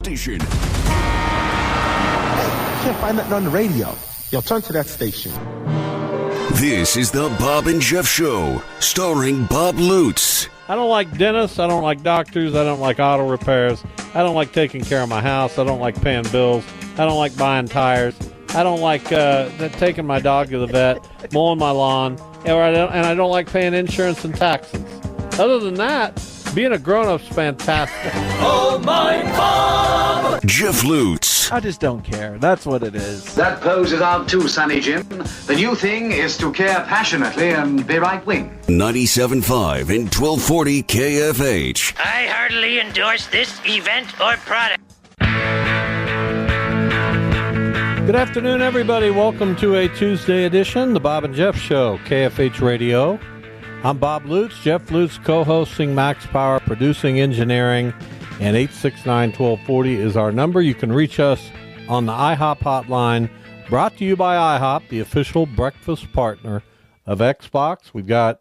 Station. Hey, you can't find that on the radio. Yo, turn to that station. This is the Bob and Jeff Show, starring Bob Lutz. I don't like dentists. I don't like doctors. I don't like auto repairs. I don't like taking care of my house. I don't like paying bills. I don't like buying tires. I don't like taking my dog to the vet, mowing my lawn, and I don't like paying insurance and taxes. Other than that, being a grown-up's fantastic. Oh, my Bob! Jeff Lutz. I just don't care. That's what it is. That pose is out too, Sonny Jim. The new thing is to care passionately and be right-wing. 97.5 and 1240 KFH. I heartily endorse this event or product. Good afternoon, everybody. Welcome to a Tuesday edition, the Bob and Jeff Show, KFH Radio. I'm Bob Lutz. Jeff Lutz co-hosting Max Power, producing engineering, and 869-1240 is our number. You can reach us on the IHOP hotline, brought to you by IHOP, the official breakfast partner of Xbox. We've got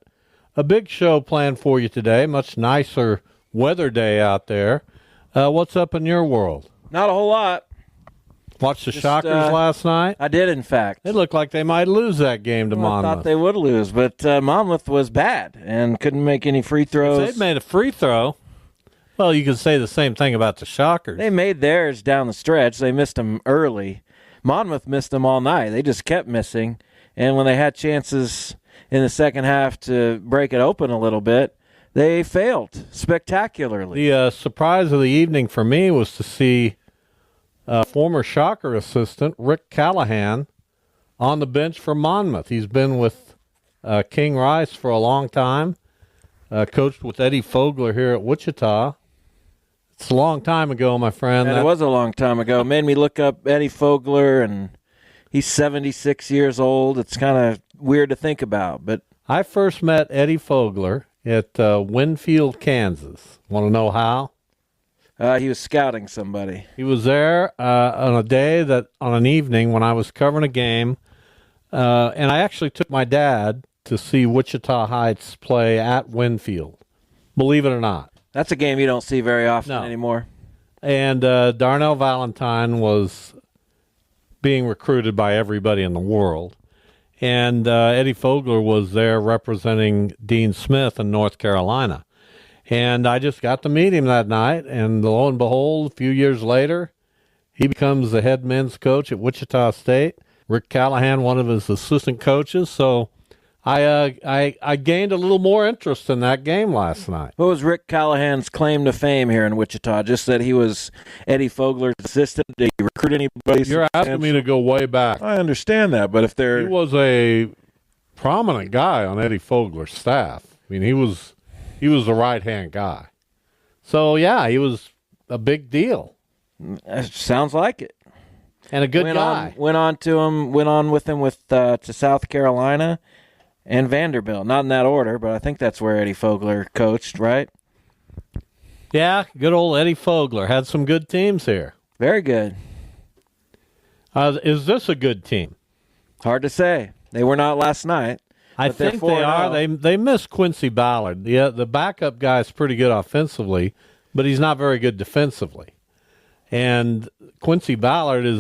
a big show planned for you today, much nicer weather day out there. What's up in your world? Not a whole lot. Watched the Shockers last night? I did, in fact. It looked like they might lose that game to Monmouth. I thought they would lose, but Monmouth was bad and couldn't make any free throws. If they'd made a free throw, well, you could say the same thing about the Shockers. They made theirs down the stretch. They missed them early. Monmouth missed them all night. They just kept missing, and when they had chances in the second half to break it open a little bit, they failed spectacularly. The surprise of the evening for me was to see former Shocker assistant Rick Callahan on the bench for Monmouth. He's been with King Rice for a long time, coached with Eddie Fogler here at Wichita. It's a long time ago, my friend. And it was a long time ago. It made me look up Eddie Fogler, and he's 76 years old. It's kind of weird to think about. But I first met Eddie Fogler at Winfield, Kansas. Want to know how? He was scouting somebody. He was there on an evening when I was covering a game, and I actually took my dad to see Wichita Heights play at Winfield, believe it or not. That's a game you don't see very often anymore. And Darnell Valentine was being recruited by everybody in the world, and Eddie Fogler was there representing Dean Smith in North Carolina. And I just got to meet him that night, and lo and behold, a few years later, he becomes the head men's coach at Wichita State. Rick Callahan, one of his assistant coaches. So I gained a little more interest in that game last night. What was Rick Callahan's claim to fame here in Wichita? Just that he was Eddie Fogler's assistant? Did he recruit anybody? You're asking me to go way back. I understand that, but if they're... He was a prominent guy on Eddie Fogler's staff. I mean, he was the right-hand guy. So, yeah, he was a big deal. Sounds like it. And a good guy. Went on with him to South Carolina and Vanderbilt. Not in that order, but I think that's where Eddie Fogler coached, right? Yeah, good old Eddie Fogler. Had some good teams here. Very good. Is this a good team? Hard to say. They were not last night. I think they are. They miss Quincy Ballard. The backup guy is pretty good offensively, but he's not very good defensively. And Quincy Ballard is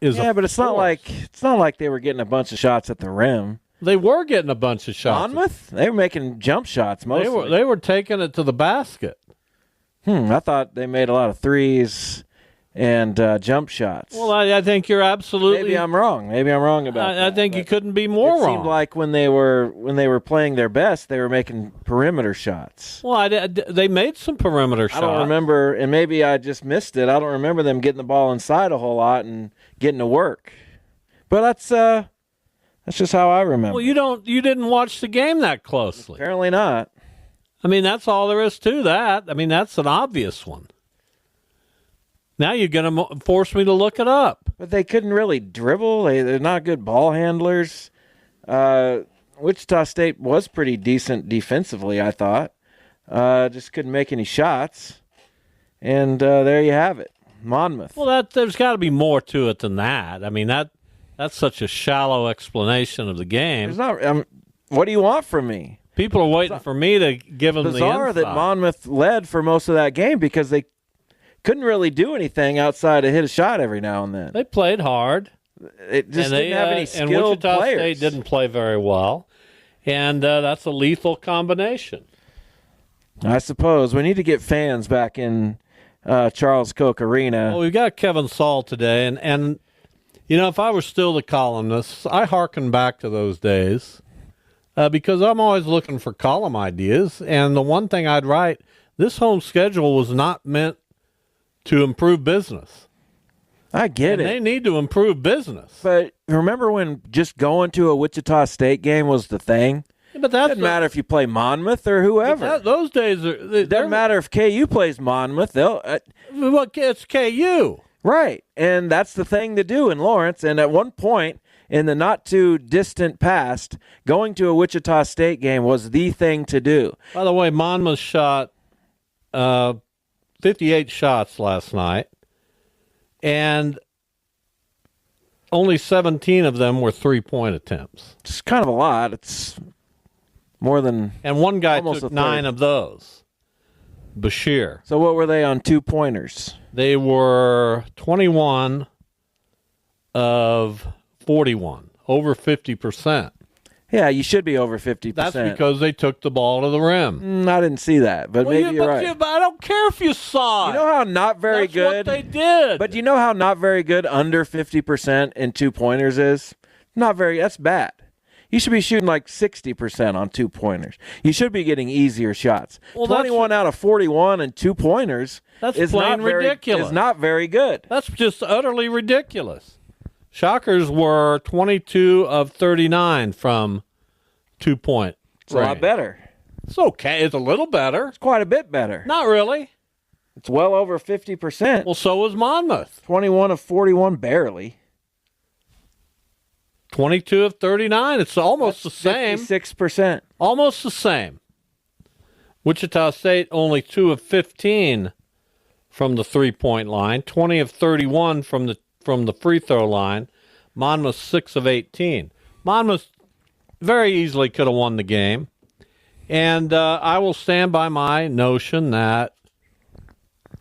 but it's not like they were getting a bunch of shots at the rim. They were getting a bunch of shots. Monmouth? They were making jump shots mostly. They were taking it to the basket. I thought they made a lot of threes and jump shots. Well, I think you're absolutely... Maybe I'm wrong. about that. I think you couldn't be more wrong. It seemed like when they were playing their best, they were making perimeter shots. Well, they made some perimeter shots. I don't remember, and maybe I just missed it. I don't remember them getting the ball inside a whole lot and getting to work. But that's just how I remember. Well, you didn't watch the game that closely. Apparently not. I mean, that's all there is to that. I mean, that's an obvious one. Now you're going to force me to look it up. But they couldn't really dribble. They're not good ball handlers. Wichita State was pretty decent defensively, I thought. Just couldn't make any shots. And there you have it, Monmouth. Well, there's got to be more to it than that. I mean, that's such a shallow explanation of the game. There's not. What do you want from me? People are waiting for me to give them the insight. Bizarre that Monmouth led for most of that game because they couldn't really do anything outside of hit a shot every now and then. They played hard. It just didn't have any skilled and Wichita players. State didn't play very well, and that's a lethal combination. I suppose we need to get fans back in Charles Koch Arena. Well, we've got Kevin Saal today, and if I were still the columnist, I hearken back to those days because I'm always looking for column ideas, and the one thing I'd write, this home schedule was not meant to improve business. I get it. They need to improve business. But remember when just going to a Wichita State game was the thing? But that doesn't matter if you play Monmouth or whoever. Those days it doesn't matter if KU plays Monmouth. It's KU. Right. And that's the thing to do in Lawrence. And at one point in the not too distant past, going to a Wichita State game was the thing to do. By the way, Monmouth shot 58 shots last night, and only 17 of them were three-point attempts. It's kind of a lot. It's more than and one guy almost took a 9 third. of those. Bashir. So what were they on 2-pointers? They were 21 of 41, over 50%. Yeah, you should be over 50%. That's because they took the ball to the rim. I didn't see that, but maybe you're right. I don't care if you saw it. You know how not very That's good. what they did. But you know how not very good under 50% in 2-pointers is? Not very. That's bad. You should be shooting like 60% on 2-pointers. You should be getting easier shots. Well, 21 out of 41 and 2-pointers That's is plain not very, ridiculous. is not very good. That's just utterly ridiculous. Shockers were 22 of 39 from 2-point. It's a lot better. It's okay. It's a little better. It's quite a bit better. Not really. It's well over 50%. Well, so was Monmouth. 21 of 41, barely. 22 of 39. It's almost the same. 56%. Almost the same. Wichita State only 2 of 15 from the 3-point line. 20 of 31 from the free throw line. Monmouth 6 of 18. Monmouth very easily could have won the game. And I will stand by my notion that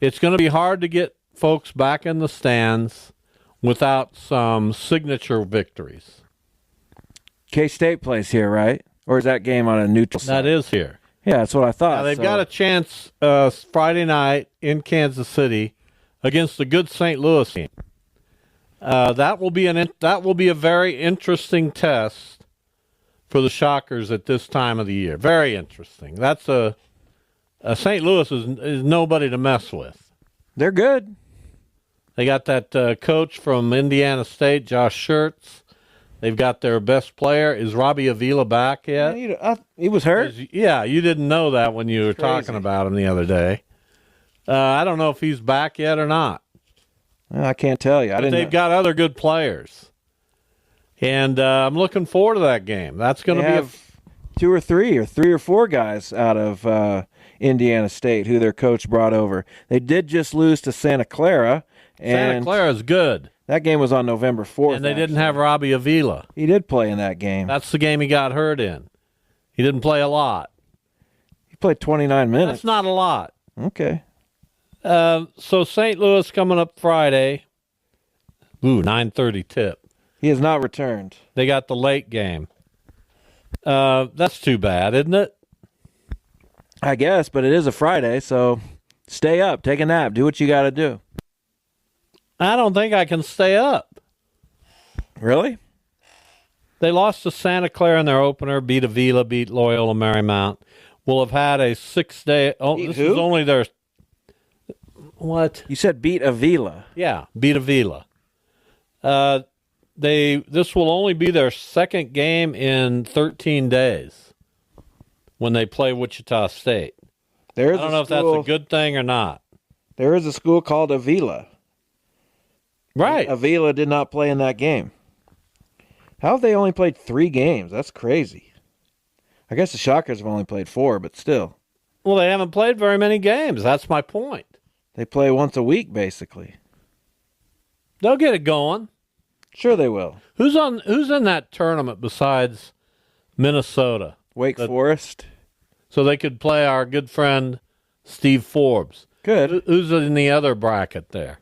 it's going to be hard to get folks back in the stands without some signature victories. K-State plays here, right? Or is that game on a neutral site? That is here. Yeah, that's what I thought. Now, they've got a chance Friday night in Kansas City against a good St. Louis team. That will be a very interesting test for the Shockers at this time of the year. Very interesting. That's St. Louis is nobody to mess with. They're good. They got that coach from Indiana State, Josh Schertz. They've got their best player. Is Robbie Avila back yet? He was hurt? Yeah, you didn't know that when you were talking about him the other day. I don't know if he's back yet or not. Well, I can't tell you. They've got other good players. And I'm looking forward to that game. That's going to be two or three or four guys out of Indiana State who their coach brought over. They did just lose to Santa Clara. Santa Clara's good. That game was on November 4th. And they didn't have Robbie Avila. He did play in that game. That's the game he got hurt in. He didn't play a lot. He played 29 minutes. That's not a lot. Okay. So St. Louis coming up Friday. 9:30 tip. He has not returned. They got the late game. That's too bad, isn't it? I guess, but it is a Friday, so stay up, take a nap, do what you got to do. I don't think I can stay up. Really? They lost to Santa Clara in their opener, beat Avila, beat Loyola Marymount. Will have had a 6-day. Oh, beat this who? is only their. What? You said beat Avila. Yeah, beat Avila. This will only be their second game in 13 days when they play Wichita State. I don't know if that's a good thing or not. There is a school called Avila. Right. Avila did not play in that game. How have they only played 3 games? That's crazy. I guess the Shockers have only played 4, but still. Well, they haven't played very many games. That's my point. They play once a week, basically. They'll get it going. Sure they will. Who's in that tournament besides Minnesota? Wake Forest. So they could play our good friend Steve Forbes. Good. Who's in the other bracket there?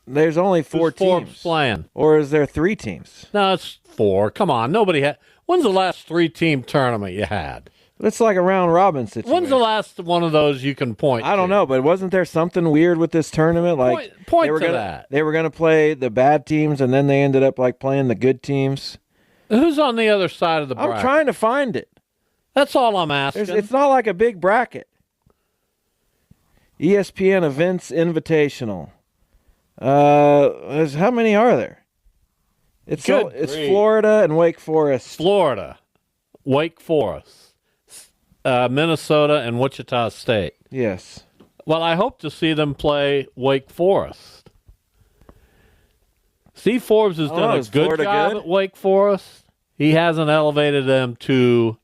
There's only four Who's Forbes teams. playing? Or is there 3 teams? No, it's 4. Come on, nobody had. When's the last 3-team tournament you had? It's like a round robin situation. When's the last one of those you can point to? I don't know, but wasn't there something weird with this tournament? Like Point they were to gonna, that. They were going to play the bad teams, and then they ended up like playing the good teams. Who's on the other side of the bracket? I'm trying to find it. That's all I'm asking. It's not like a big bracket. ESPN Events Invitational. How many are there? It's Florida and Wake Forest. Florida, Wake Forest, Minnesota, and Wichita State. Yes. Well, I hope to see them play Wake Forest. Steve Forbes has done a good job at Wake Forest. He hasn't elevated them to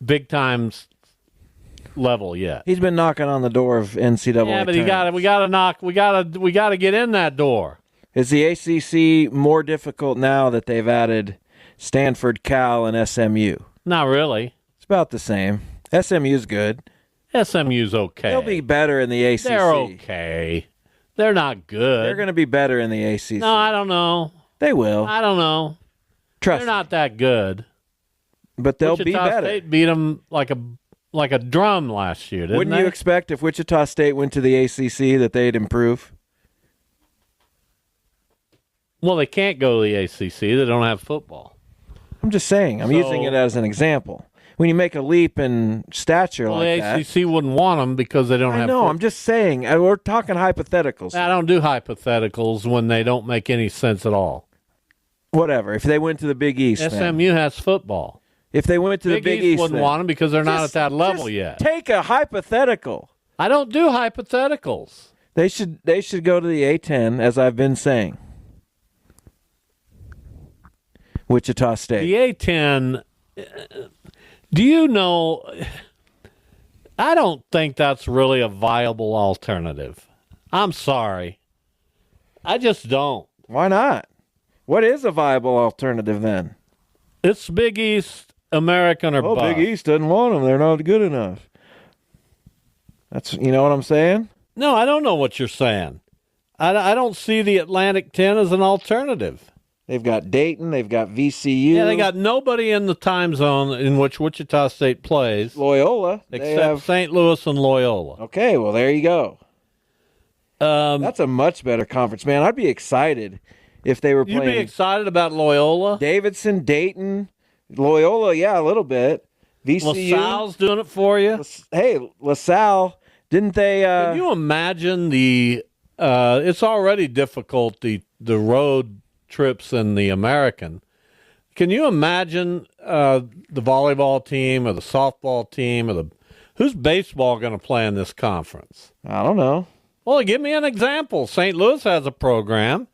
big time level yet. He's been knocking on the door of NCAA. Yeah, but we got to get in that door. Is the ACC more difficult now that they've added Stanford, Cal, and SMU? Not really. It's about the same. SMU's good. SMU's okay. They'll be better in the ACC. They're okay. They're not good. They're going to be better in the ACC. No, I don't know. They will. I don't know. Trust They're me. not that good. But they'll be Wichita better. State beat them like a drum last year, didn't Wouldn't they? you expect if Wichita State went to the ACC that they'd improve? Well, they can't go to the ACC. They don't have football. I'm just saying. I'm using it as an example. When you make a leap in stature like that. The ACC wouldn't want them because they don't have No, football. I'm just saying. We're talking hypotheticals. I don't do hypotheticals when they don't make any sense at all. Whatever. If they went to the Big East, SMU has football. If they went to the Big East, wouldn't want them because they're not at that level yet. Take a hypothetical. I don't do hypotheticals. They should go to the A10, as I've been saying. Wichita State. The A10, do you know, I don't think that's really a viable alternative. I'm sorry. I just don't. Why not? What is a viable alternative then? It's Big East, American, or bust. Big East doesn't want them. They're not good enough. That's, you know what I'm saying? No, I don't know what you're saying. I don't see the Atlantic 10 as an alternative. They've got Dayton. They've got VCU. Yeah, they got nobody in the time zone in which Wichita State plays. Loyola. Except St. Louis and Loyola. Okay, well, there you go. That's a much better conference, man. I'd be excited if they were playing. You'd be excited about Loyola? Davidson, Dayton, Loyola, yeah, a little bit. VCU. LaSalle's doing it for you. Hey, LaSalle, didn't they? Can you imagine the? It's already difficult the road trips in the American. Can you imagine the volleyball team or the softball team or who's baseball going to play in this conference? I don't know. Well, give me an example. St. Louis has a program.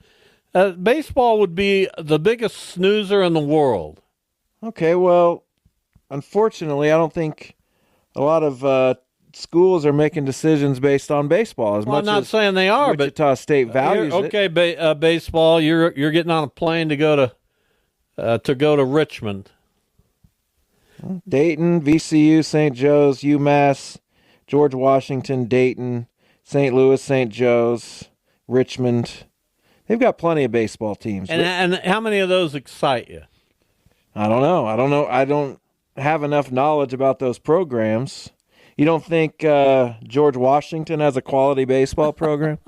Baseball would be the biggest snoozer in the world. Okay, well, unfortunately, I don't think a lot of schools are making decisions based on baseball I'm not saying they are, but Wichita State values it. Okay, baseball, you're getting on a plane to go to Richmond. Dayton, VCU, St. Joe's, UMass, George Washington, Dayton, St. Louis, St. Joe's, Richmond. They've got plenty of baseball teams. And how many of those excite you? I don't know. I don't have enough knowledge about those programs. You don't think George Washington has a quality baseball program?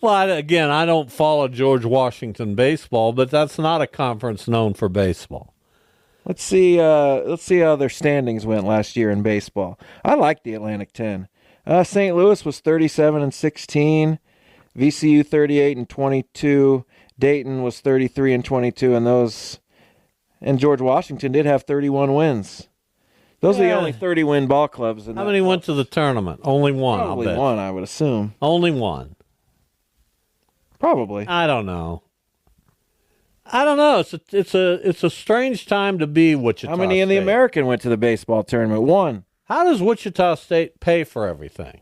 Well, I don't follow George Washington baseball, but that's not a conference known for baseball. Let's see how their standings went last year in baseball. I like the Atlantic 10. St. Louis was 37-16, VCU 38-22, Dayton was 33-22, and George Washington did have 31 wins. Those are the only 30-win ball clubs. How many went to the tournament? Only one, Probably I'll bet. one, I would assume. Only one. Probably. I don't know. It's a strange time to be Wichita State. How many in the American went to the baseball tournament? One. How does Wichita State pay for everything?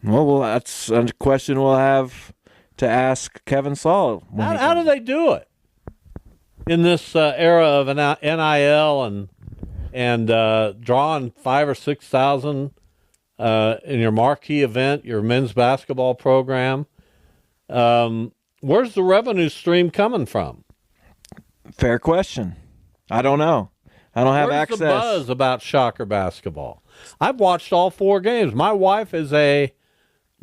Well, that's a question we'll have to ask Kevin Saal. How do they do it in this era of NIL and drawing 5,000 or 6,000 in your marquee event, your men's basketball program. Where's the revenue stream coming from? Fair question. I don't know. I don't have access. Where's the buzz about Shocker basketball? I've watched all 4 games. My wife is a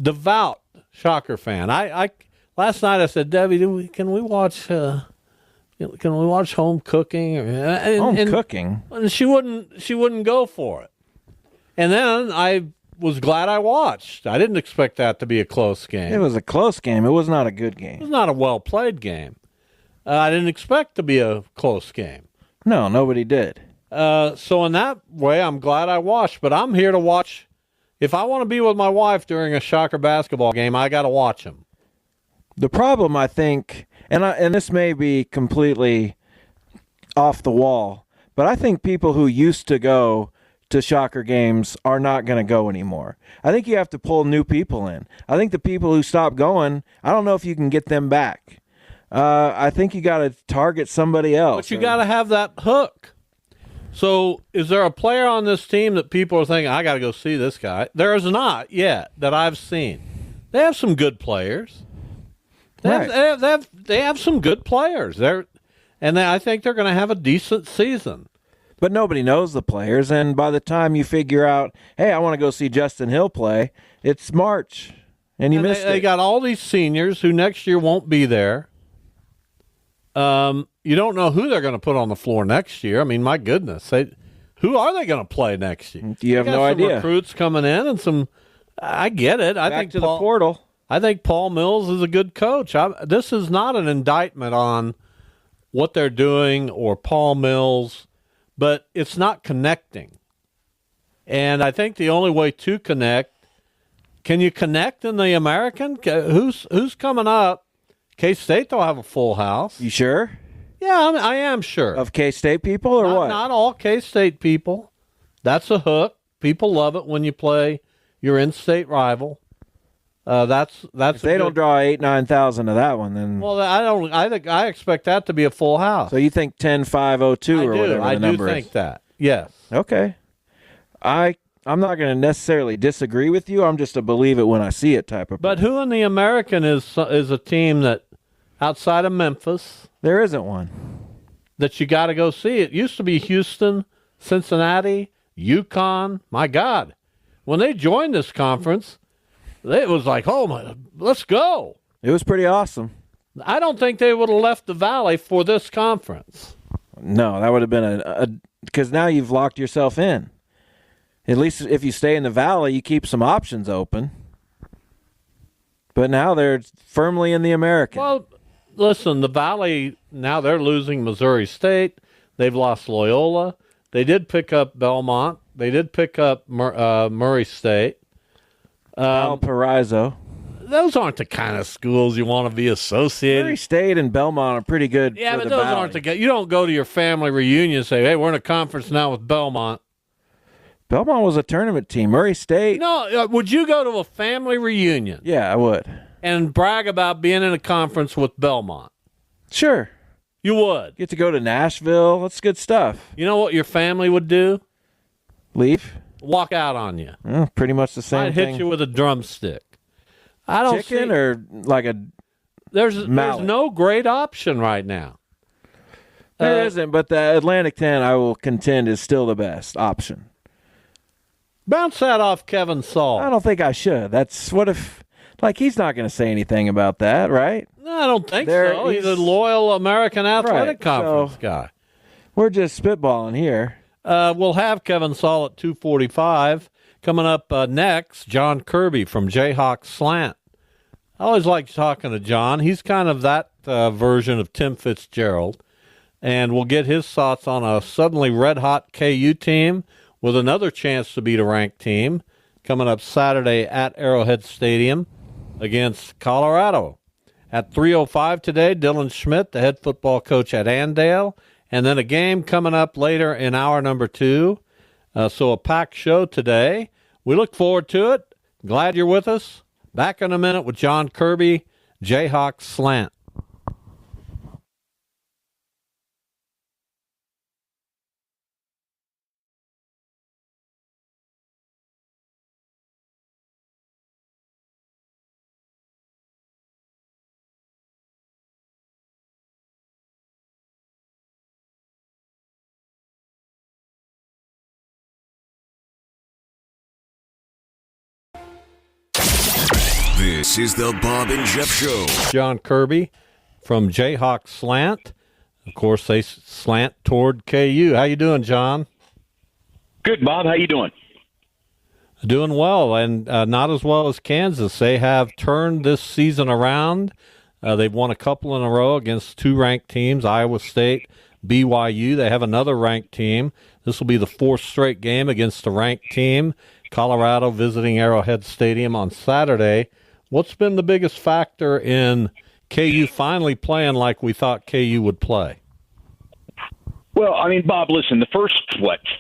devout Shocker fan. I last night I said, Debbie, can we watch home cooking? Cooking? And she wouldn't go for it. And then I was glad I watched. I didn't expect that to be a close game. It was a close game. It was not a good game. It was not a well-played game. I didn't expect to be a close game. No, nobody did. So in that way, I'm glad I watched. But I'm here to watch. If I want to be with my wife during a Shocker basketball game, I got to watch them. The problem, I think, and this may be completely off the wall, but I think people who used to go to Shocker games are not going to go anymore. I think you have to pull new people in. I think the people who stopped going, I don't know if you can get them back. I think you got to target somebody else. But you got to have that hook. So is there a player on this team that people are thinking, I got to go see this guy? There is not yet that I've seen. They have some good players. They have some good players. I think they're going to have a decent season. But nobody knows the players, and by the time you figure out, hey, I want to go see Justin Hill play, it's March, and you missed it. They got all these seniors who next year won't be there. You don't know who they're going to put on the floor next year. I mean, my goodness, who are they going to play next year? You have no idea. Recruits coming in and some. I get it. I think the portal. I think Paul Mills is a good coach. This is not an indictment on what they're doing or Paul Mills, but it's not connecting. And I think the only way to connect, can you connect in the American? Who's coming up? K-State, they'll have a full house. You sure? Yeah, I am sure. Of K-State people or what? Not all K-State people. That's a hook. People love it when you play your in-state rival. That's. If they don't draw 8,000-9,000 of that one, then. Well, I don't. I expect that to be a full house. So you think 10-502 or whatever the number is? I do think that. Yes. Okay. I'm not going to necessarily disagree with you. I'm just a believe it when I see it type of person. But who in the American is a team that outside of Memphis? There isn't one that you got to go see. It used to be Houston, Cincinnati, UConn. My God, when they joined this conference, it was like, oh my, let's go. It was pretty awesome. I don't think they would have left the Valley for this conference. No, that would have been because now you've locked yourself in. At least if you stay in the Valley, you keep some options open. But now they're firmly in the American. Well, listen, the Valley, now they're losing Missouri State. They've lost Loyola. They did pick up Belmont. They did pick up Murray State. Valparaiso. Those aren't the kind of schools you want to be associated. Murray State and Belmont are pretty good. Yeah, for but the those Valley. aren't the. You don't go to your family reunion and say, "Hey, we're in a conference now with Belmont." Belmont was a tournament team. Murray State. No, would you go to a family reunion? Yeah, I would. And brag about being in a conference with Belmont? Sure. You would. Get to go to Nashville. That's good stuff. You know what your family would do? Leave. Walk out on you. Pretty much the same thing. I'd hit you with a drumstick. I don't Chicken or like a there's no great option right now. There isn't, but the Atlantic 10, I will contend, is still the best option. Bounce that off Kevin Saal. I don't think I should. That's what if, like, he's not going to say anything about that, right? No, I don't think so. He's a loyal American Athletic Conference guy. We're just spitballing here. We'll have Kevin Saal at 2:45. Coming up next, Jon Kirby from Jayhawk Slant. I always like talking to John. He's kind of that version of Tim Fitzgerald. And we'll get his thoughts on a suddenly red-hot KU team with another chance to beat a ranked team coming up Saturday at Arrowhead Stadium against Colorado. At 3:05 today, Dylan Schmidt, the head football coach at Andale. And then a game coming up later in hour number 2. So a packed show today. We look forward to it. Glad you're with us. Back in a minute with Jon Kirby, Jayhawk Slant. This is the Bob and Jeff Show. Jon Kirby from Jayhawk Slant. Of course, they slant toward KU. How you doing, John? Good, Bob. How you doing? Doing well, and not as well as Kansas. They have turned this season around. They've won a couple in a row against two ranked teams, Iowa State, BYU. They have another ranked team. This will be the fourth straight game against a ranked team. Colorado visiting Arrowhead Stadium on Saturday. What's been the biggest factor in KU finally playing like we thought KU would play? Well, I mean, Bob, listen, the first,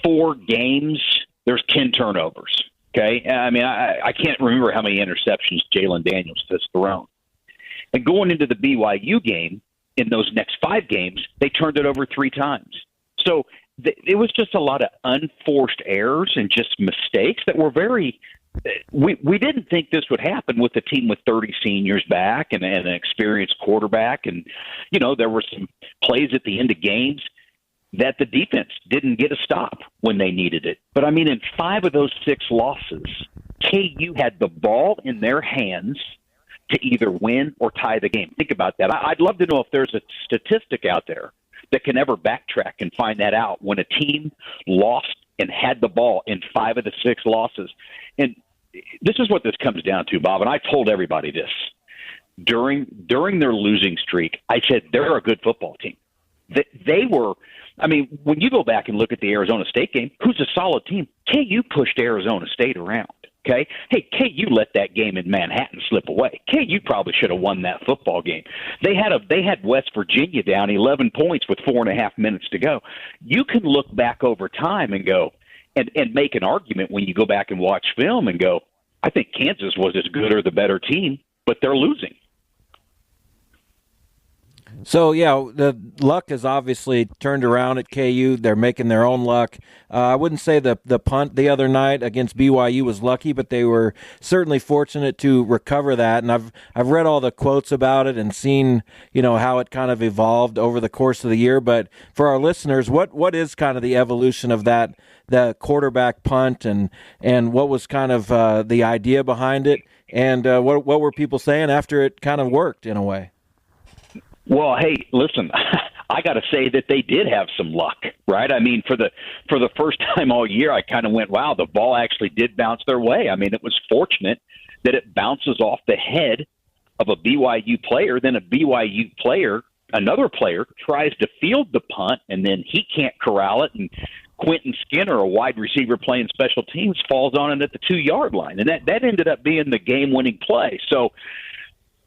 4 games, there's 10 turnovers, okay? I mean, I can't remember how many interceptions Jaylen Daniels has thrown. And going into the BYU game, in those next 5 games, they turned it over 3 times. So it was just a lot of unforced errors and just mistakes that were very we didn't think this would happen with a team with 30 seniors back and an experienced quarterback. And, you know, there were some plays at the end of games that the defense didn't get a stop when they needed it. But, I mean, in 5 of those 6 losses, KU had the ball in their hands to either win or tie the game. Think about that. I'd love to know if there's a statistic out there that can ever backtrack and find that out when a team lost and had the ball in 5 of the 6 losses. And this is what this comes down to, Bob, and I told everybody this. During their losing streak, I said they're a good football team. They were, I mean, when you go back and look at the Arizona State game, who's a solid team? KU pushed Arizona State around, okay? Hey, KU let that game in Manhattan slip away. KU probably should have won that football game. They had West Virginia down 11 points with 4.5 minutes to go. You can look back over time and go, and make an argument when you go back and watch film and go, I think Kansas was as good or the better team, but they're losing. So, yeah, the luck has obviously turned around at KU. They're making their own luck. I wouldn't say the punt the other night against BYU was lucky, but they were certainly fortunate to recover that. And I've read all the quotes about it and seen, you know, how it kind of evolved over the course of the year. But for our listeners, what is kind of the evolution of that, the quarterback punt, and what was kind of the idea behind it? And what were people saying after it kind of worked in a way? Well, hey, listen, I got to say that they did have some luck, right? I mean, for the first time all year, I kind of went, wow, the ball actually did bounce their way. I mean, it was fortunate that it bounces off the head of a BYU player, then a BYU player, another player, tries to field the punt, and then he can't corral it, and Quentin Skinner, a wide receiver playing special teams, falls on it at the 2-yard line. And that ended up being the game-winning play. So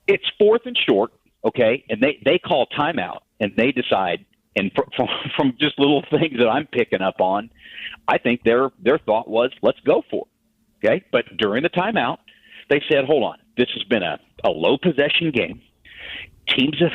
it's 4th and short. Okay, and they call timeout, and they decide, and from just little things that I'm picking up on, I think their thought was, let's go for it. Okay, but during the timeout, they said, hold on, this has been a low possession game. Teams of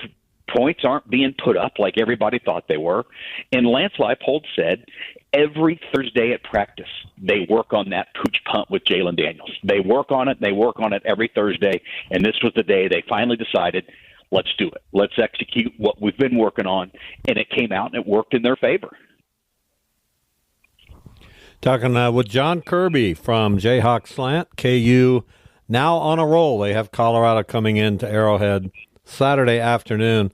points aren't being put up like everybody thought they were. And Lance Leipold said every Thursday at practice, they work on that pooch punt with Jaylen Daniels. They work on it every Thursday, and this was the day they finally decided, let's do it. Let's execute what we've been working on, and it came out and it worked in their favor. Talking with Jon Kirby from Jayhawk Slant. KU now on a roll. They have Colorado coming into Arrowhead Saturday afternoon.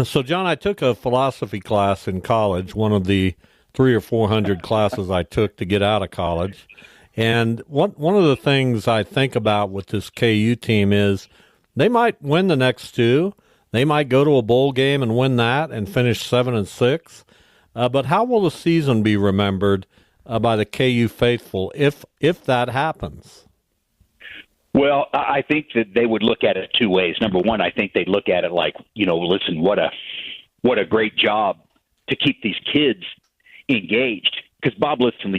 So, John, I took a philosophy class in college, one of the 300 or 400 classes I took to get out of college. And one of the things I think about with this KU team is they might win the next 2. They might go to a bowl game and win that and finish 7-6. But how will the season be remembered by the KU faithful if that happens? Well, I think that they would look at it 2 ways. Number one, I think they'd look at it like, you know, listen, what a great job to keep these kids engaged. Because, Bob, listen,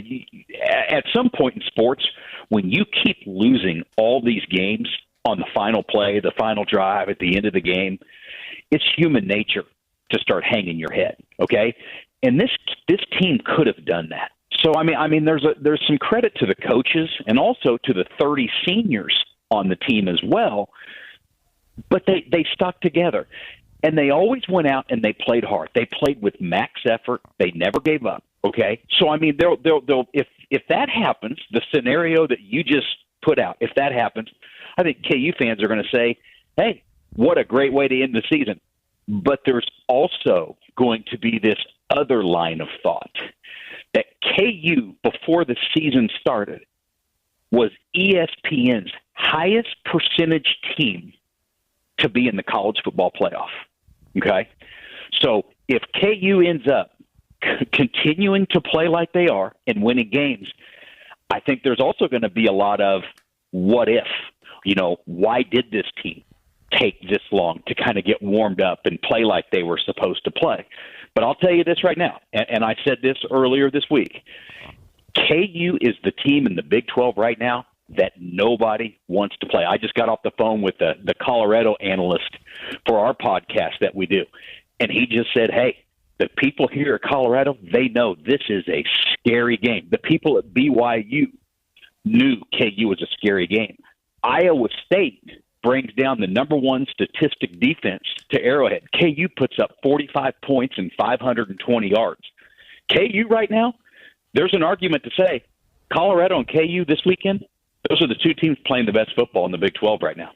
at some point in sports, when you keep losing all these games on the final play, the final drive, at the end of the game, it's human nature to start hanging your head, okay? And this team could have done that. So, I mean, there's some credit to the coaches and also to the 30 seniors on the team as well, but they stuck together. And they always went out and they played hard. They played with max effort. They never gave up, okay? So, I mean, they'll if that happens, the scenario that you just put out. If that happens, I think KU fans are going to say, hey, what a great way to end the season. But there's also going to be this other line of thought that KU, before the season started, was ESPN's highest percentage team to be in the college football playoff. Okay? So if KU ends up continuing to play like they are and winning games, I think there's also going to be a lot of what if. Why did this team take this long to kind of get warmed up and play like they were supposed to play? But I'll tell you this right now, and I said this earlier this week, KU is the team in the Big 12 right now that nobody wants to play. I just got off the phone with the Colorado analyst for our podcast that we do, and he just said, hey, the people here at Colorado, they know this is a scary game. The people at BYU knew KU was a scary game. Iowa State brings down the number one statistic defense to Arrowhead. KU puts up 45 points and 520 yards. KU right now, there's an argument to say Colorado and KU this weekend, those are the two teams playing the best football in the Big 12 right now.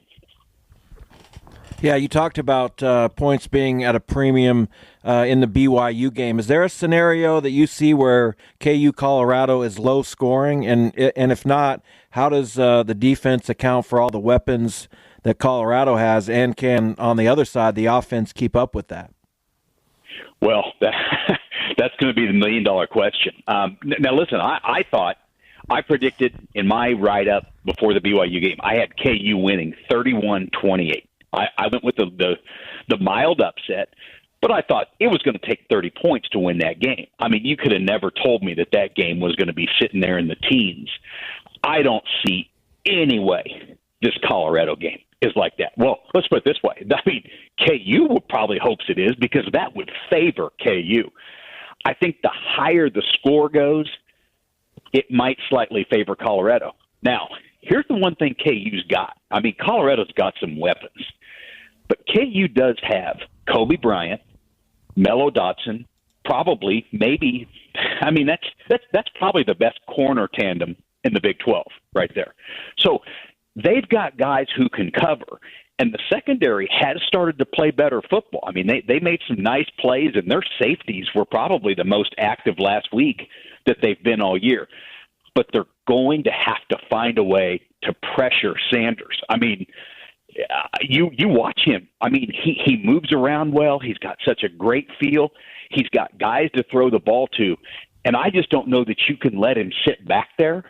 Yeah, you talked about points being at a premium in the BYU game. Is there a scenario that you see where KU Colorado is low scoring? And if not, how does the defense account for all the weapons that Colorado has? And can, on the other side, the offense keep up with that? Well, that's going to be the million-dollar question. Now, listen, I predicted in my write-up before the BYU game, I had KU winning 31-28. I went with the mild upset, but I thought it was going to take 30 points to win that game. I mean, you could have never told me that game was going to be sitting there in the teens. I don't see any way this Colorado game is like that. Well, let's put it this way. I mean, KU probably hopes it is because that would favor KU. I think the higher the score goes, it might slightly favor Colorado. Now, here's the one thing KU's got. I mean, Colorado's got some weapons. But KU does have Kobe Bryant, Mello Dotson, probably, maybe. I mean, that's probably the best corner tandem in the Big 12 right there. So they've got guys who can cover. And the secondary has started to play better football. I mean, they made some nice plays, and their safeties were probably the most active last week that they've been all year. But they're going to have to find a way to pressure Sanders. I mean, you watch him. I mean, he moves around well. He's got such a great feel. He's got guys to throw the ball to. And I just don't know that you can let him sit back there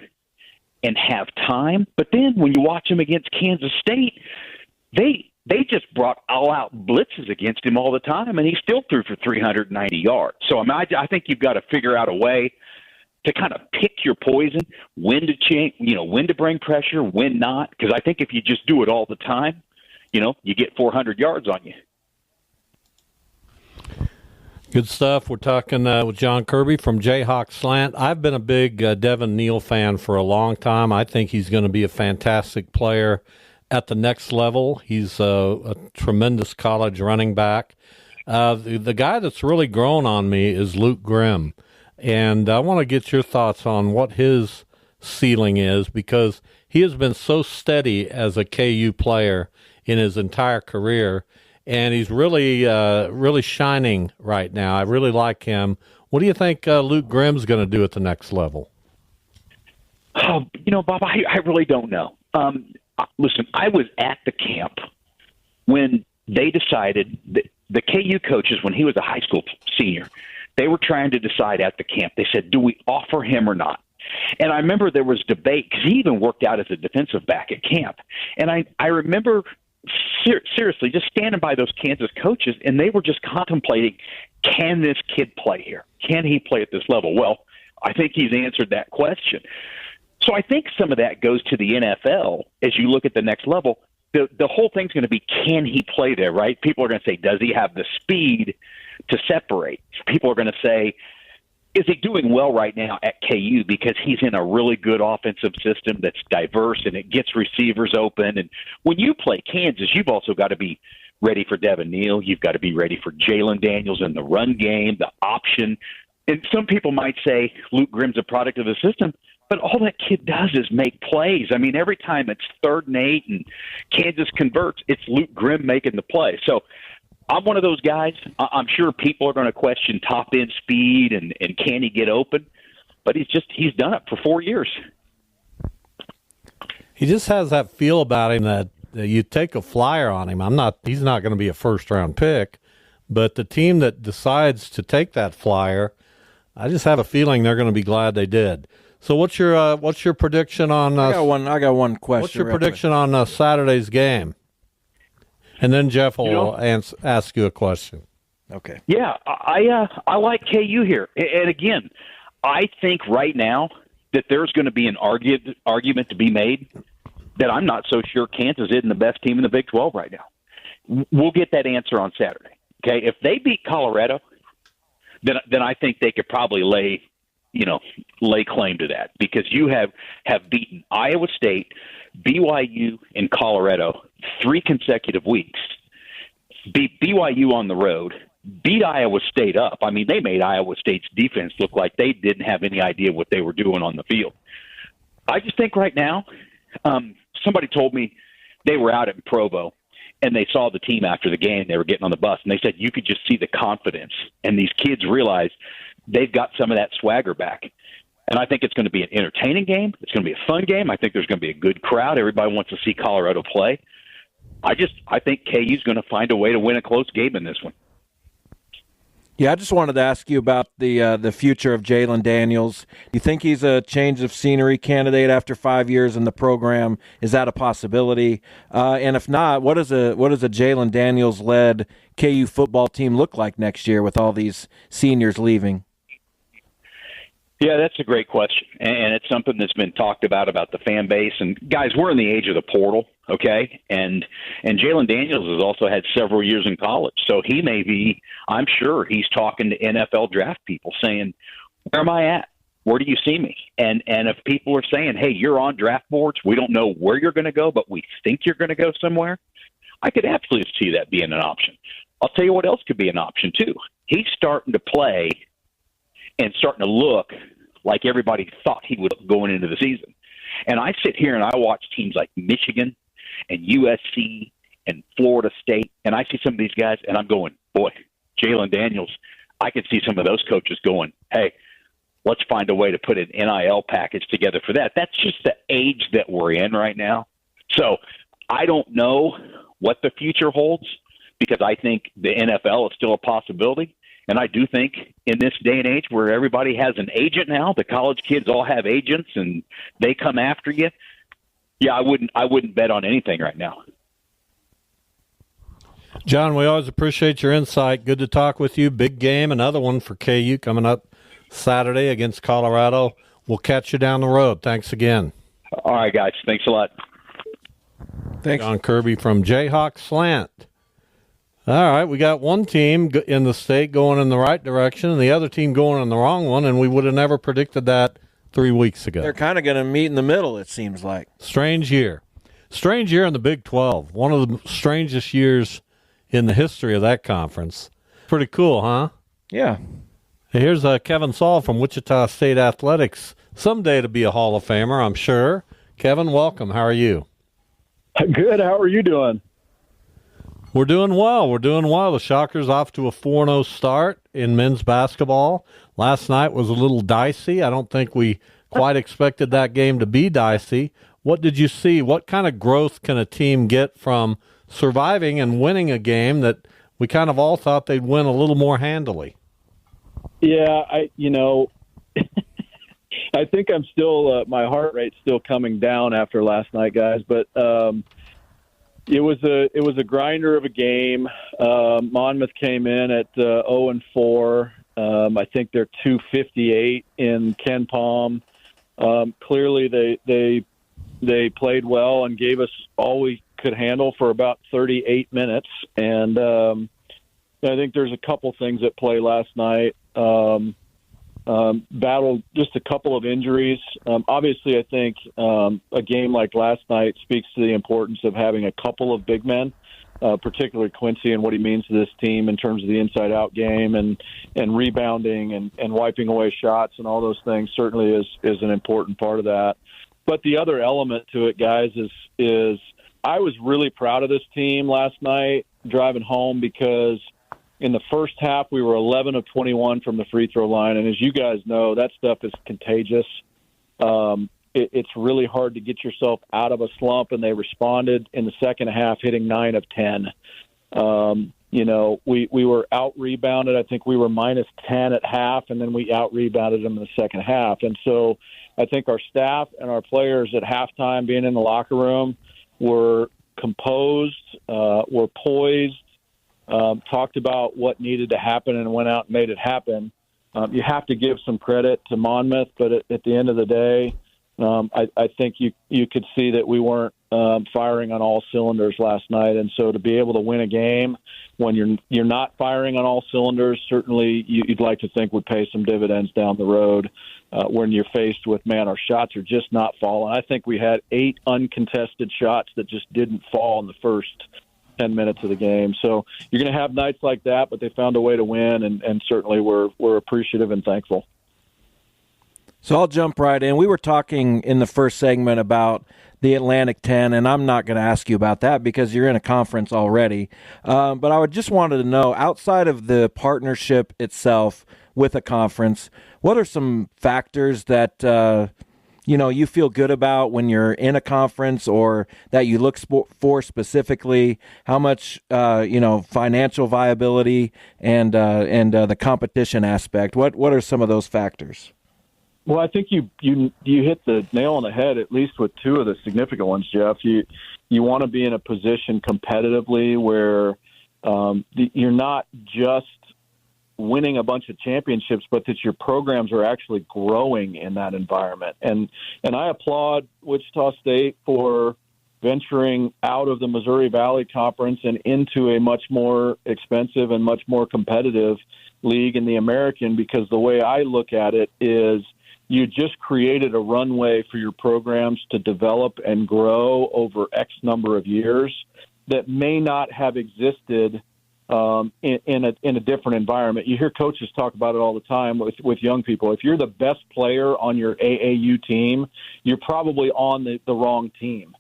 and have time. But then when you watch him against Kansas State, they just brought all-out blitzes against him all the time, and he still threw for 390 yards. So I think you've got to figure out a way to kind of pick your poison, when to change, when to bring pressure, when not. Because I think if you just do it all the time, you get 400 yards on you. Good stuff. We're talking with Jon Kirby from Jayhawk Slant. I've been a big Devin Neal fan for a long time. I think he's going to be a fantastic player at the next level. He's a tremendous college running back. The guy that's really grown on me is Luke Grimm. And I want to get your thoughts on what his ceiling is, because he has been so steady as a KU player in his entire career, and he's really shining right now. I really like him. What do you think Luke Grimm's going to do at the next level? Bob, I really don't know. Listen, I was at the camp when they decided that the KU coaches, when he was a high school senior, they were trying to decide at the camp. They said, do we offer him or not? And I remember there was debate because he even worked out as a defensive back at camp. And I remember seriously just standing by those Kansas coaches, and they were just contemplating, can this kid play here? Can he play at this level? Well, I think he's answered that question. So I think some of that goes to the NFL as you look at the next level. The whole thing's going to be, can he play there, right? People are going to say, does he have the speed to separate? People are going to say, is he doing well right now at KU because he's in a really good offensive system that's diverse and it gets receivers open? And when you play Kansas, you've also got to be ready for Devin Neal. You've got to be ready for Jalen Daniels in the run game, the option. And some people might say Luke Grimm's a product of the system. But all that kid does is make plays. I mean, every time it's 3rd and 8 and Kansas converts, it's Luke Grimm making the play. So I'm one of those guys. I'm sure people are going to question top-end speed and can he get open. But he's done it for 4 years. He just has that feel about him that you take a flyer on him. He's not going to be a first-round pick, but the team that decides to take that flyer, I just have a feeling they're going to be glad they did. So what's your prediction on? I got one question. What's your prediction on Saturday's game? And then Jeff will ask you a question. Okay. Yeah, I like KU here, and again, I think right now that there's going to be an argument to be made that I'm not so sure Kansas isn't the best team in the Big 12 right now. We'll get that answer on Saturday. Okay, if they beat Colorado, then I think they could probably lay claim to that, because you have beaten Iowa State, BYU, and Colorado 3 consecutive weeks. Beat BYU on the road, beat Iowa State up. I mean, they made Iowa State's defense look like they didn't have any idea what they were doing on the field. I just think right now, somebody told me they were out in Provo and they saw the team after the game. They were getting on the bus, and they said you could just see the confidence, and these kids realized they've got some of that swagger back. And I think it's going to be an entertaining game. It's going to be a fun game. I think there's going to be a good crowd. Everybody wants to see Colorado play. I think KU's going to find a way to win a close game in this one. Yeah, I just wanted to ask you about the future of Jalen Daniels. Do you think he's a change of scenery candidate after 5 years in the program? Is that a possibility? And if not, what does a Jalen Daniels-led KU football team look like next year with all these seniors leaving? Yeah, that's a great question, and it's something that's been talked about the fan base. And guys, we're in the age of the portal, okay? And Jalen Daniels has also had several years in college, so he may be. I'm sure he's talking to NFL draft people, saying, "Where am I at? Where do you see me?" And if people are saying, "Hey, you're on draft boards. We don't know where you're going to go, but we think you're going to go somewhere," I could absolutely see that being an option. I'll tell you what else could be an option too. He's starting to play and starting to look like everybody thought he would going into the season. And I sit here and I watch teams like Michigan and USC and Florida State, and I see some of these guys, and I'm going, boy, Jalen Daniels, I could see some of those coaches going, hey, let's find a way to put an NIL package together for that. That's just the age that we're in right now. So I don't know what the future holds, because I think the NFL is still a possibility. And I do think in this day and age where everybody has an agent now, the college kids all have agents and they come after you. Yeah, I wouldn't bet on anything right now. John, we always appreciate your insight. Good to talk with you. Big game, another one for KU coming up Saturday against Colorado. We'll catch you down the road. Thanks again. All right, guys. Thanks a lot. Thanks. Jon Kirby from Jayhawk Slant. All right, we got one team in the state going in the right direction and the other team going in the wrong one, and we would have never predicted that 3 weeks ago. They're kind of going to meet in the middle, it seems like. Strange year. Strange year in the Big 12. One of the strangest years in the history of that conference. Pretty cool, huh? Yeah. Here's Kevin Saal from Wichita State Athletics. Someday to be a Hall of Famer, I'm sure. Kevin, welcome. How are you? Good. How are you doing? We're doing well. The Shockers off to a 4-0 start in men's basketball. Last night was a little dicey. I don't think we quite expected that game to be dicey. What did you see? What kind of growth can a team get from surviving and winning a game that we kind of all thought they'd win a little more handily? Yeah, I think I'm still my heart rate's still coming down after last night, guys. But it was a grinder of a game. Monmouth came in at 0-4. I think they're 258 in Ken Palm. Clearly, they played well and gave us all we could handle for about 38 minutes. And I think there's a couple things at play last night. Battled just a couple of injuries. Obviously, I think a game like last night speaks to the importance of having a couple of big men particularly Quincy and what he means to this team in terms of the inside-out game and rebounding and wiping away shots and all those things certainly is an important part of that. But the other element to it, guys, is I was really proud of this team last night driving home because in the first half we were 11 of 21 from the free throw line, and as you guys know, that stuff is contagious. It's really hard to get yourself out of a slump, and they responded in the second half, hitting 9 of 10. We were out-rebounded. I think we were minus 10 at half, and then we out-rebounded them in the second half. And so I think our staff and our players at halftime being in the locker room were composed, were poised, talked about what needed to happen and went out and made it happen. You have to give some credit to Monmouth, but at the end of the day, I think you could see that we weren't firing on all cylinders last night, and so to be able to win a game when you're not firing on all cylinders, certainly you'd like to think would pay some dividends down the road when you're faced with, man, our shots are just not falling. I think we had 8 uncontested shots that just didn't fall in the first 10 minutes of the game. So you're going to have nights like that, but they found a way to win, and certainly we're appreciative and thankful. So I'll jump right in. We were talking in the first segment about the Atlantic 10, and I'm not going to ask you about that because you're in a conference already. But I would just wanted to know, outside of the partnership itself with a conference, what are some factors that you feel good about when you're in a conference, or that you look for specifically? How much financial viability and the competition aspect? What are some of those factors? Well, I think you hit the nail on the head, at least with 2 of the significant ones, Jeff. You want to be in a position competitively where you're not just winning a bunch of championships, but that your programs are actually growing in that environment. And I applaud Wichita State for venturing out of the Missouri Valley Conference and into a much more expensive and much more competitive league in the American, because the way I look at it is you just created a runway for your programs to develop and grow over X number of years that may not have existed in a different environment. You hear coaches talk about it all the time with young people. If you're the best player on your AAU team, you're probably on the wrong team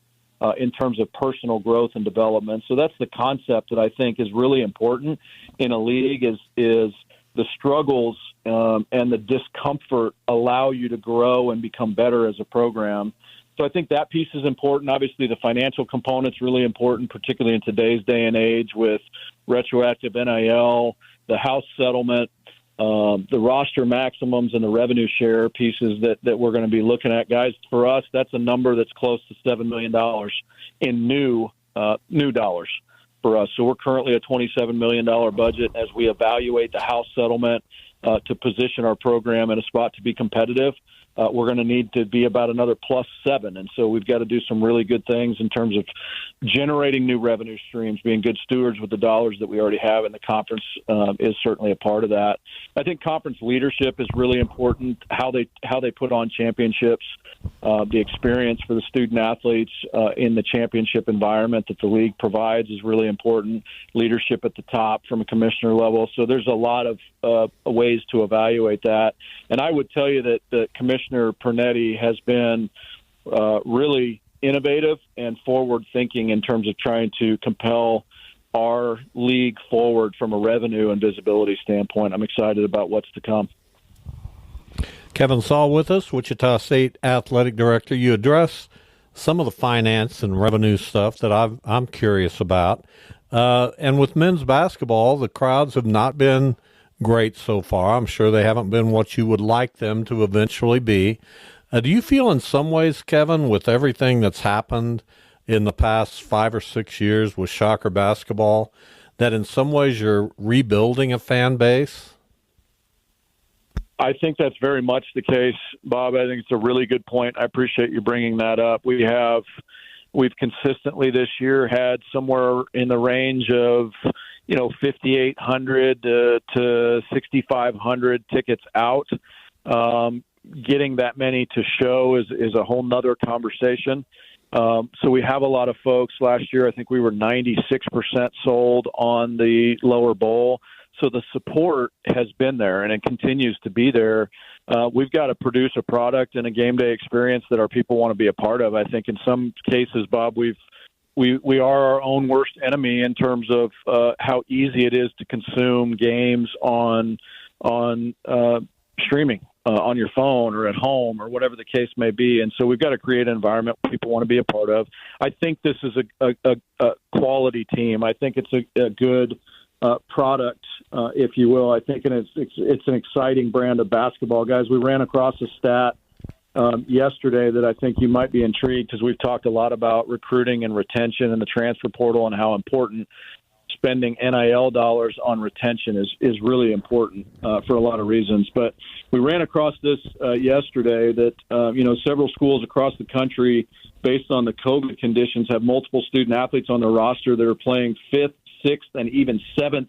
in terms of personal growth and development. So that's the concept that I think is really important in a league is the struggles and the discomfort allow you to grow and become better as a program. So I think that piece is important. Obviously, the financial component's really important, particularly in today's day and age with retroactive NIL, the house settlement, the roster maximums, and the revenue share pieces that we're going to be looking at. Guys, for us, that's a number that's close to $7 million in new dollars for us. So we're currently a $27 million budget. As we evaluate the house settlement to position our program in a spot to be competitive, we're going to need to be about another +7. And so we've got to do some really good things in terms of generating new revenue streams, being good stewards with the dollars that we already have in the conference is certainly a part of that. I think conference leadership is really important, how they put on championships, the experience for the student athletes in the championship environment that the league provides is really important, leadership at the top from a commissioner level. So there's a lot of ways to evaluate that. And I would tell you that Commissioner Pernetti has been really innovative and forward-thinking in terms of trying to compel our league forward from a revenue and visibility standpoint. I'm excited about what's to come. Kevin Saal with us, Wichita State Athletic Director. You address some of the finance and revenue stuff that I'm curious about. And with men's basketball, the crowds have not been great so far. I'm sure they haven't been what you would like them to eventually be. Do you feel in some ways, Kevin, with everything that's happened in the past 5 or 6 years with Shocker basketball, that in some ways you're rebuilding a fan base? I think that's very much the case, Bob. I think it's a really good point. I appreciate you bringing that up. We've consistently this year had somewhere in the range of 5,800 to 6,500 tickets out. Getting that many to show is a whole nother conversation. So we have a lot of folks. Last year, I think we were 96% sold on the lower bowl. So the support has been there, and it continues to be there. We've got to produce a product and a game day experience that our people want to be a part of. I think in some cases, Bob, we are our own worst enemy in terms of how easy it is to consume games on streaming on your phone or at home or whatever the case may be. And so we've got to create an environment where people want to be a part of. I think this is a quality team. I think it's a good product, if you will. I think it's an exciting brand of basketball. Guys, we ran across a stat yesterday that I think you might be intrigued, because we've talked a lot about recruiting and retention and the transfer portal and how important spending NIL dollars on retention is really important for a lot of reasons. But we ran across this yesterday that, several schools across the country, based on the COVID conditions, have multiple student athletes on their roster that are playing fifth, sixth, and even seventh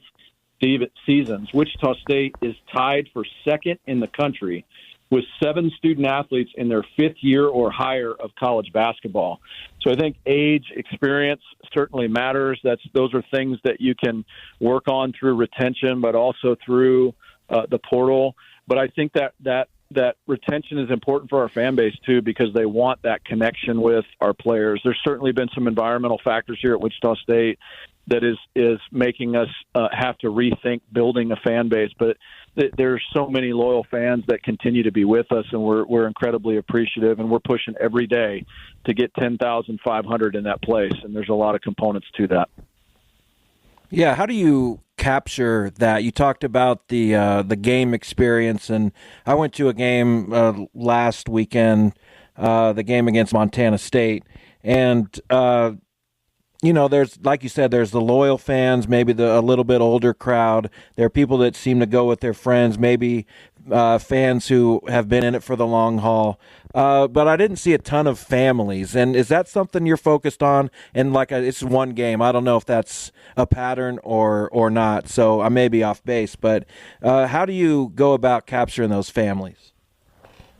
seasons. Wichita State is tied for second in the country with 7 student athletes in their 5th year or higher of college basketball. So I think age, experience certainly matters. Those are things that you can work on through retention, but also through the portal. But I think that retention is important for our fan base too, because they want that connection with our players. There's certainly been some environmental factors here at Wichita State that is making us have to rethink building a fan base. But there's so many loyal fans that continue to be with us, and we're incredibly appreciative, and we're pushing every day to get 10,500 in that place. And there's a lot of components to that. Yeah, how do you capture that? You talked about the game experience, and I went to a game last weekend, the game against Montana State, and there's, like you said, there's the loyal fans, maybe a little bit older crowd. There are people that seem to go with their friends, maybe fans who have been in it for the long haul. But I didn't see a ton of families. And is that something you're focused on? And it's one game. I don't know if that's a pattern or not. So I may be off base. But how do you go about capturing those families?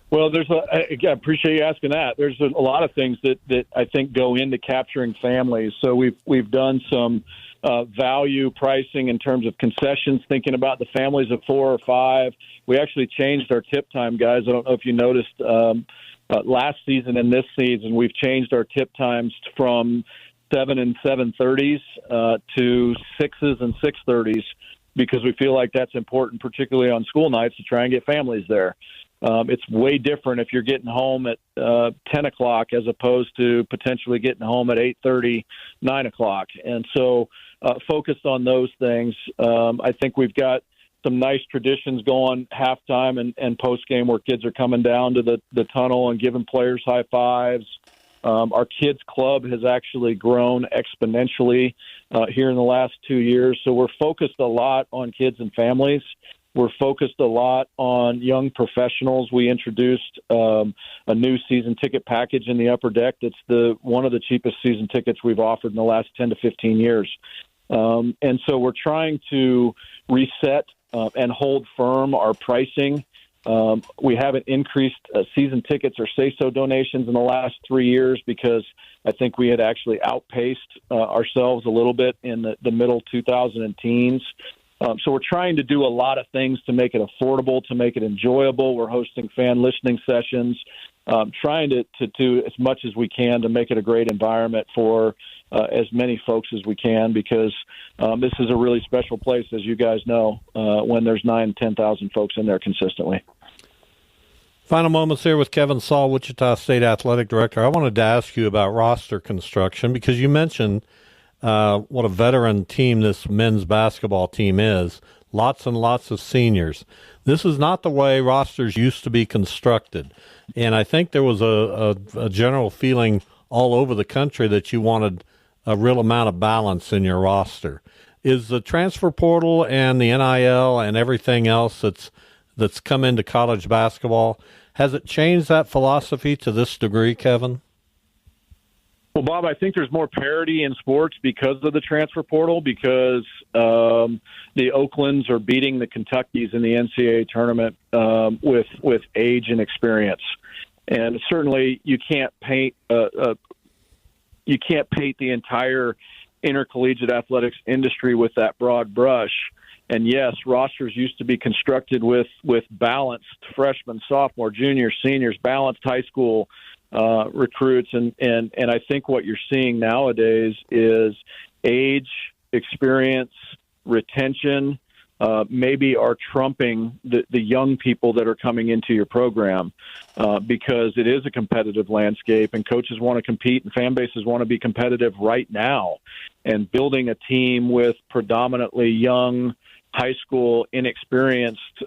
Well, I appreciate you asking that. There's a lot of things that I think go into capturing families. So we've done some value pricing in terms of concessions, thinking about the families of 4 or 5. We actually changed our tip time, guys. I don't know if you noticed last season and this season, we've changed our tip times from 7 and 7:30s to 6s and 6:30s, because we feel like that's important, particularly on school nights, to try and get families there. It's way different if you're getting home at 10 o'clock as opposed to potentially getting home at 8:30, 9 o'clock. And so focused on those things. I think we've got some nice traditions going halftime and post-game where kids are coming down to the tunnel and giving players high fives. Our kids club has actually grown exponentially here in the last 2 years. So we're focused a lot on kids and families. We're focused a lot on young professionals. We introduced a new season ticket package in the upper deck. That's one of the cheapest season tickets we've offered in the last 10 to 15 years. And so we're trying to reset and hold firm our pricing. We haven't increased season tickets or say-so donations in the last 3 years because I think we had actually outpaced ourselves a little bit in the middle 2000 and teens. So we're trying to do a lot of things to make it affordable, to make it enjoyable. We're hosting fan listening sessions, trying to do as much as we can to make it a great environment for as many folks as we can, because this is a really special place, as you guys know, when there's 9,000 to 10,000 folks in there consistently. Final moments here with Kevin Saal, Wichita State Athletic Director. I wanted to ask you about roster construction, because you mentioned what a veteran team this men's basketball team is. Lots and lots of seniors. This is not the way rosters used to be constructed. And I think there was a general feeling all over the country that you wanted a real amount of balance in your roster. Is the transfer portal and the NIL and everything else that's come into college basketball, has it changed that philosophy to this degree, Kevin? Well, Bob, I think there's more parity in sports because of the transfer portal, because the Oaklands are beating the Kentuckys in the NCAA tournament with age and experience. And certainly you can't paint you can't paint the entire intercollegiate athletics industry with that broad brush. And yes, rosters used to be constructed with balanced freshmen, sophomore, juniors, seniors, balanced high school recruits. And I think what you're seeing nowadays is age, experience, retention, maybe are trumping the young people that are coming into your program because it is a competitive landscape and coaches want to compete and fan bases want to be competitive right now. And building a team with predominantly young, high school, inexperienced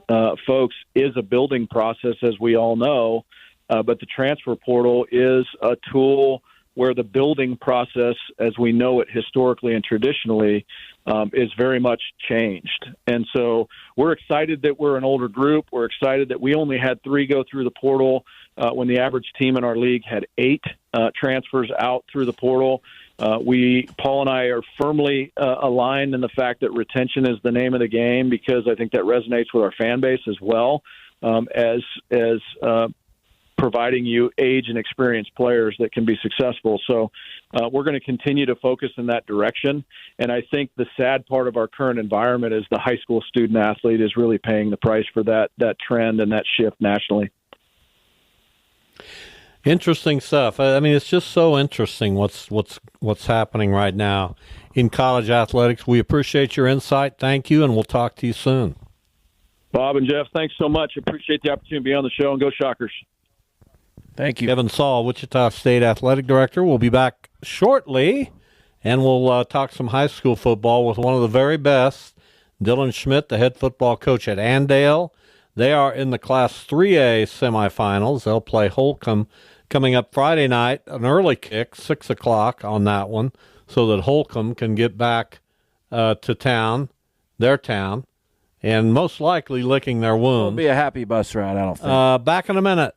folks is a building process, as we all know, but the transfer portal is a tool where the building process, as we know it historically and traditionally, is very much changed. And so we're excited that we're an older group. We're excited that we only had 3 go through the portal when the average team in our league had 8 transfers out through the portal. Paul and I are firmly aligned in the fact that retention is the name of the game because I think that resonates with our fan base as well as providing you age and experienced players that can be successful. So we're going to continue to focus in that direction. And I think the sad part of our current environment is the high school student athlete is really paying the price for that trend and that shift nationally. Interesting stuff. I mean, it's just so interesting what's happening right now in college athletics. We appreciate your insight. Thank you, and we'll talk to you soon. Bob and Jeff, thanks so much. Appreciate the opportunity to be on the show, and go Shockers. Thank you. Kevin Saal, Wichita State Athletic Director. We'll be back shortly, and we'll talk some high school football with one of the very best, Dylan Schmidt, the head football coach at Andale. They are in the Class 3A semifinals. They'll play Holcomb coming up Friday night, an early kick, 6 o'clock on that one, so that Holcomb can get back to town, their town, and most likely licking their wounds. It'll be a happy bus ride, I don't think. Back in a minute.